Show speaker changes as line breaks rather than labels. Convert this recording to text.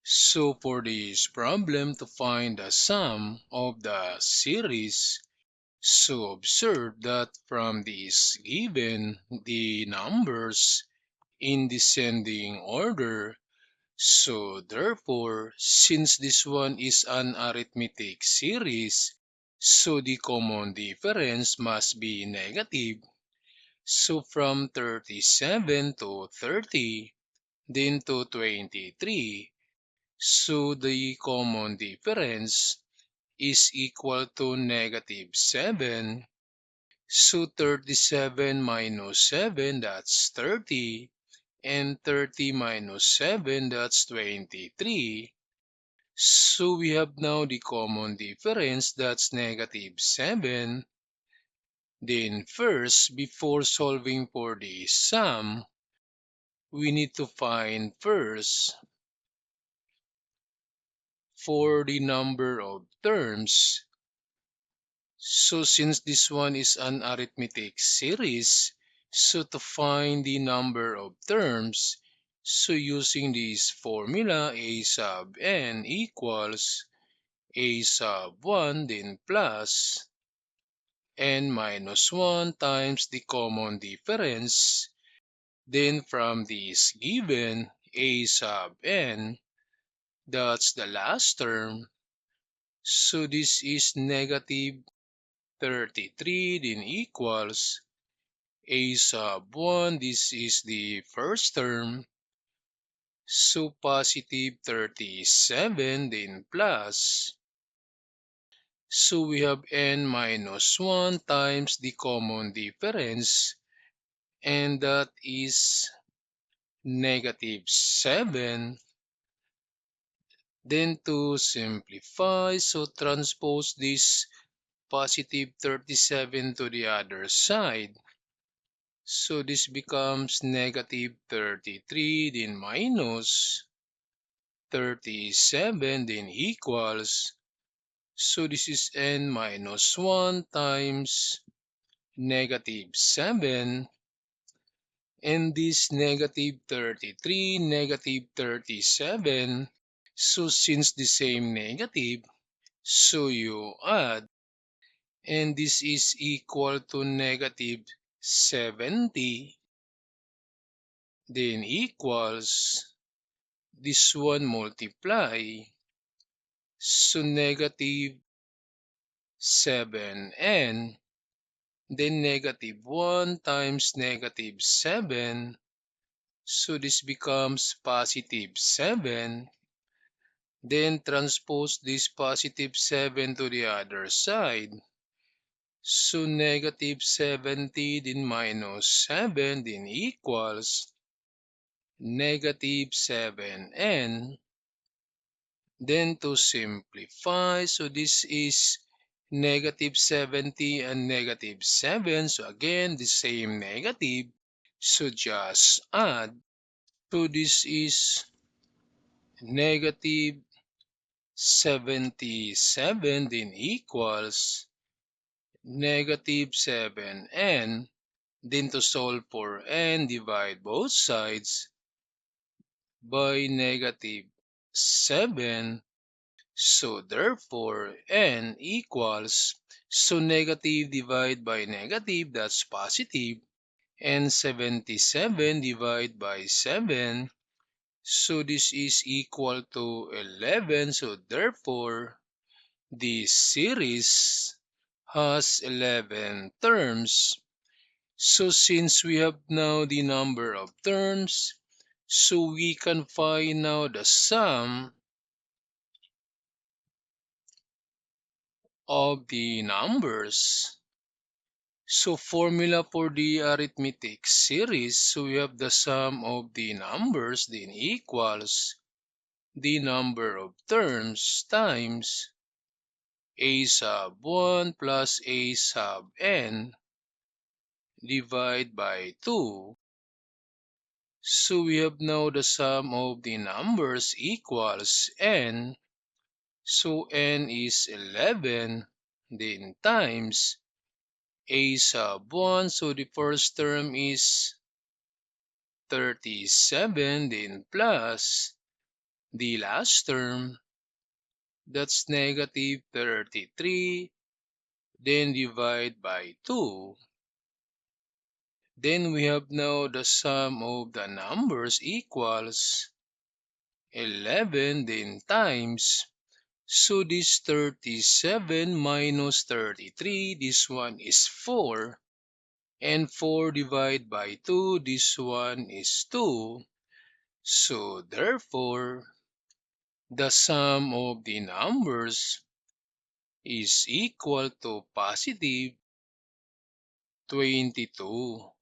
So for this problem to find the sum of the series, so observe that from this given the numbers in descending order. So therefore, since this one is an arithmetic series, so the common difference must be negative. So from 37 to 30, then to 23, so the common difference is equal to negative 7. So 37 minus 7, that's 30. And 30 minus 7, that's 23. So we have now the common difference, that's negative 7. Then first, before solving for the sum, we need to find first for the number of terms. So since this one is an arithmetic series, so to find the number of terms, so using this formula, a sub n equals a sub 1 then plus n minus 1 times the common difference. Then from this given a sub n, that's the last term. So this is negative 33 then equals a sub 1. This is the first term. So positive 37 then plus. So we have n minus 1 times the common difference, and that is negative 7. Then to simplify, so transpose this positive 37 to the other side. So this becomes negative 33 then minus 37 then equals. So this is n minus 1 times negative 7. And this negative 33, negative 37. So since the same negative, so you add, and this is equal to negative 70, then equals this one multiply, so negative 7n, then negative 1 times negative 7, so this becomes positive 7. Then transpose this positive 7 to the other side. So negative 70 then minus 7 then equals negative 7n. Then to simplify, so this is negative 70 and negative 7. So again, the same negative. So just add. So this is negative 77 then equals negative 7n. Then to solve for n, divide both sides by negative 7. So therefore, n equals, so negative divided by negative, that's positive, and 77 divided by 7. So this is equal to 11. So therefore, this series has 11 terms. So since we have now the number of terms, so we can find now the sum of the numbers. So formula for the arithmetic series, so we have the sum of the numbers then equals the number of terms times a sub 1 plus a sub n divide by 2. So we have now the sum of the numbers equals n. So n is 11, then times a sub 1. So the first term is 37, then plus. the last term, that's negative 33, then divide by 2. Then we have now the sum of the numbers equals 11, then times. So this 37 minus 33, this one is 4. And 4 divided by 2, this one is 2. So therefore, the sum of the numbers is equal to positive 22.